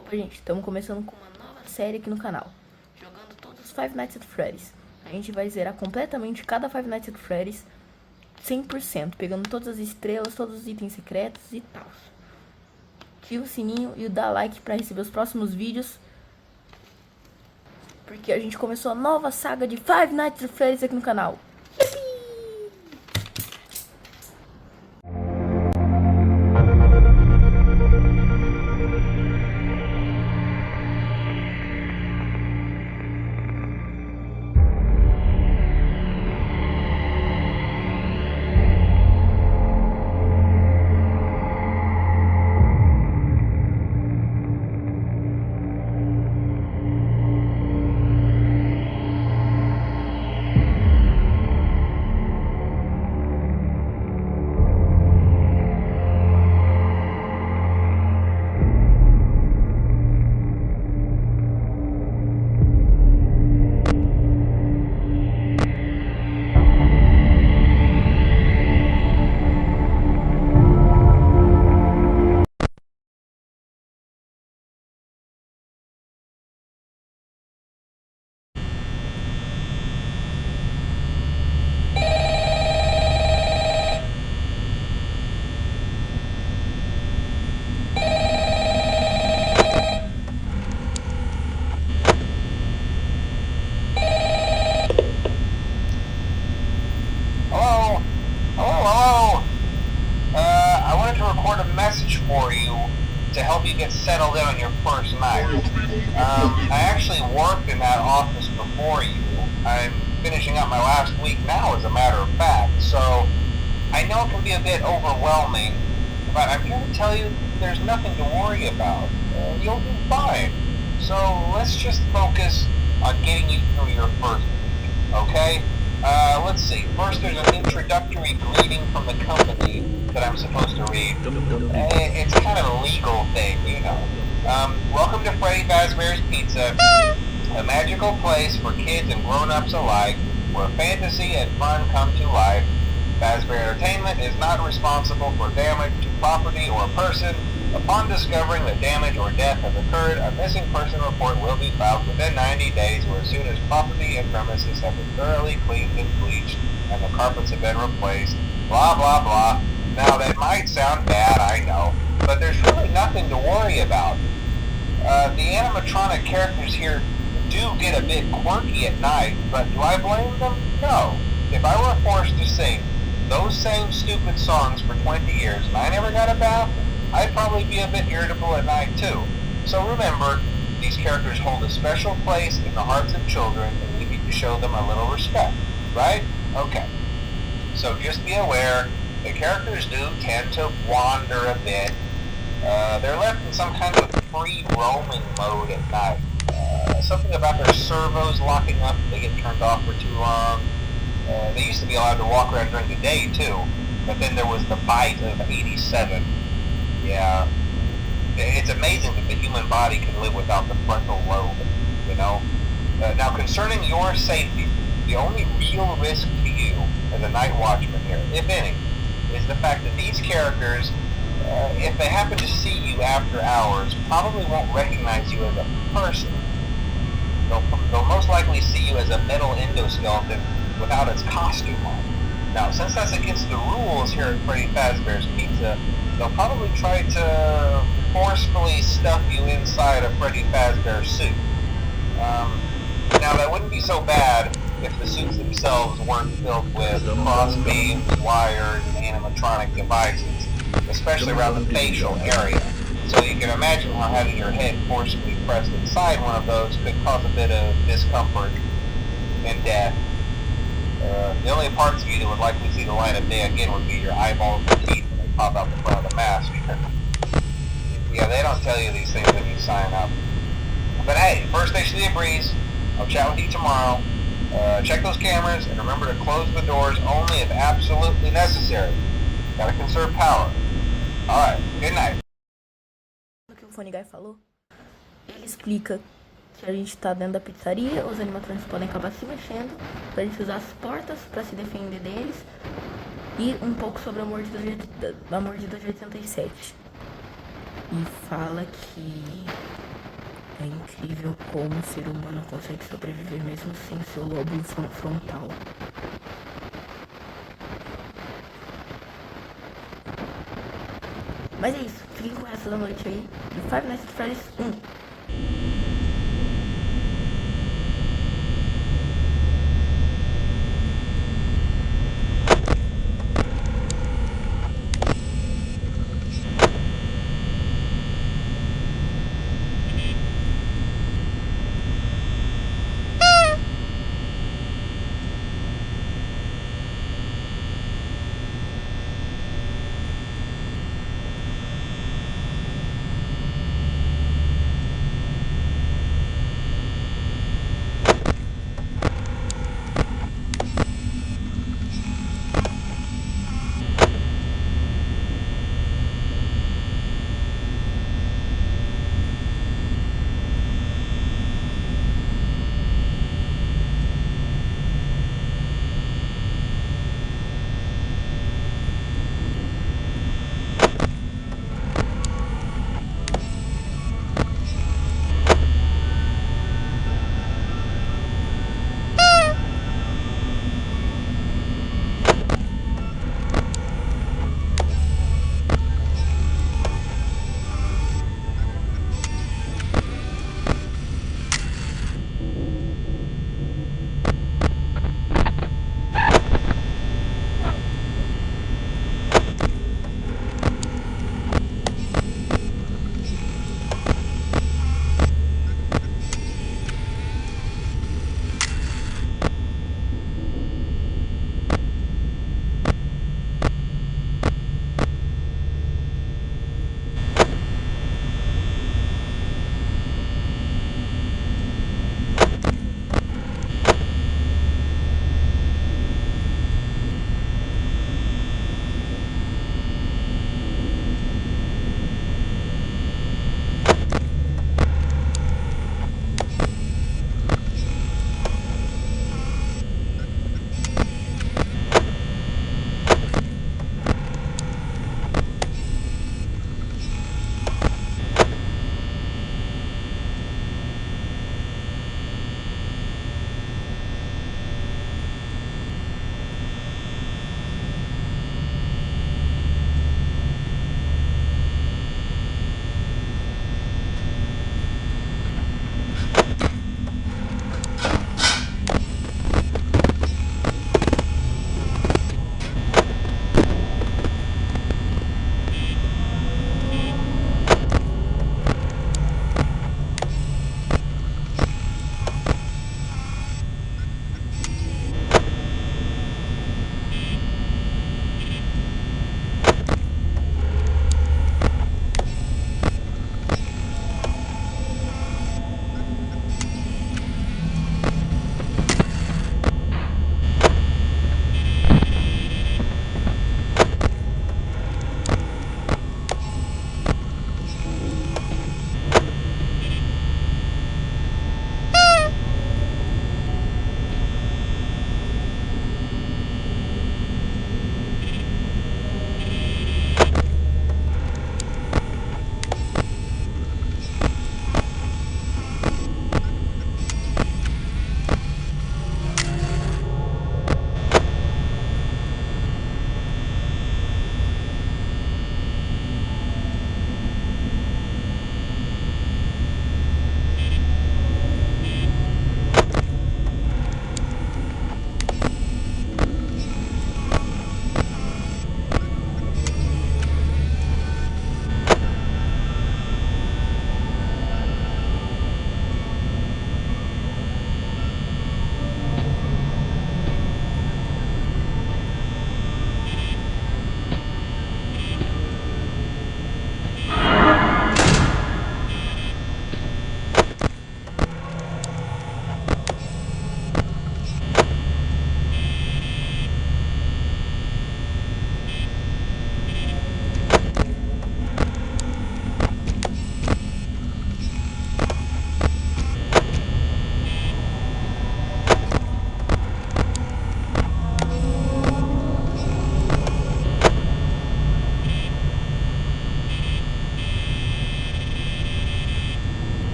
Opa, gente, estamos começando com uma nova série aqui no canal, jogando todos os Five Nights at Freddy's. A gente vai zerar completamente cada Five Nights at Freddy's 100%, pegando todas as estrelas, todos os itens secretos e tal. Ativa o sininho e dá like para receber os próximos vídeos, porque a gente começou a nova saga de Five Nights at Freddy's aqui no canal. Hello. I wanted to record a message for you to help you get settled in on your first night. I actually worked in that office before you. I'm finishing up my last week now, as a matter of fact, so I know it can be a bit overwhelming, but I'm here to tell you there's nothing to worry about. You'll be fine. So let's just focus on getting you through your first week, okay? Let's see. First, there's an introductory greeting from the company that I'm supposed to read. It's kind of a legal thing, you know. Welcome to Freddy Fazbear's Pizza, a magical place for kids and grown-ups alike, where fantasy and fun come to life. Fazbear Entertainment is not responsible for damage to property or person. Upon discovering that damage or death has occurred, a missing person report will be filed within 90 days or as soon as property and premises have been thoroughly cleaned and bleached and the carpets have been replaced. Blah, blah, blah. Now, that might sound bad, I know, but there's really nothing to worry about. The animatronic characters here do get a bit quirky at night, but do I blame them? No. If I were forced to sing those same stupid songs for 20 years and I never got a bath, I'd probably be a bit irritable at night too. So remember, these characters hold a special place in the hearts of children and we need to show them a little respect, right? Okay. So just be aware, the characters do tend to wander a bit. They're left in some kind of free roaming mode at night. Something about their servos locking up if they get turned off for too long. They used to be allowed to walk around during the day too, but then there was the bite of 87. Yeah, it's amazing that the human body can live without the frontal lobe, you know? Now, concerning your safety, the only real risk to you as a night watchman here, if any, is the fact that these characters, if they happen to see you after hours, probably won't recognize you as a person. They'll most likely see you as a metal endoskeleton without its costume on. Now, since that's against the rules here at Freddy Fazbear's Pizza, they'll probably try to forcefully stuff you inside a Freddy Fazbear suit. Now, that wouldn't be so bad if the suits themselves weren't filled with cross-beams, wired, animatronic devices, especially around the facial area. So you can imagine how having your head forcibly pressed inside one of those could cause a bit of discomfort and death. The only parts of you that would likely see the light of day again would be your eyeballs and teeth when they pop out the front of the mask. Yeah, they don't tell you these things when you sign up. But hey, first station of the breeze. I'll chat with you tomorrow. Check those cameras and remember to close the doors only if absolutely necessary. Gotta conserve power. Alright, good night. O que o Funny Guy falou? Ele explica que a gente tá dentro da pizzaria, os animatrônicos podem acabar se mexendo, pra gente usar as portas pra se defender deles, e um pouco sobre a mordida de 87. E fala que É incrível como o ser humano consegue sobreviver mesmo sem seu lobo frontal. Mas é isso, fiquem com essa da noite aí, do Five Nights at Freddy's 1.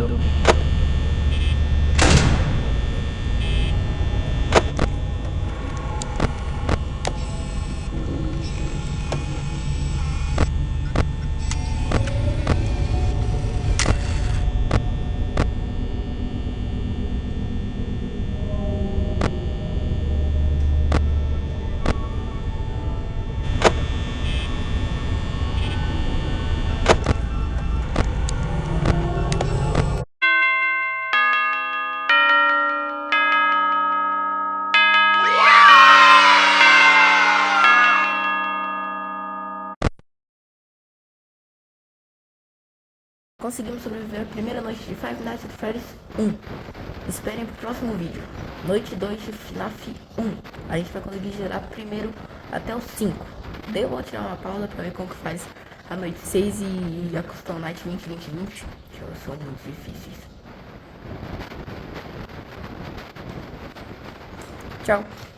muito. Conseguimos sobreviver à primeira noite de Five Nights at Freddy's 1. Esperem pro próximo vídeo. Noite 2 de FNAF 1. A gente vai conseguir gerar primeiro até o 5. Daí eu vou tirar uma pausa pra ver como que faz a noite 6 e a Custom Night 2020, que elas são muito difíceis. Tchau.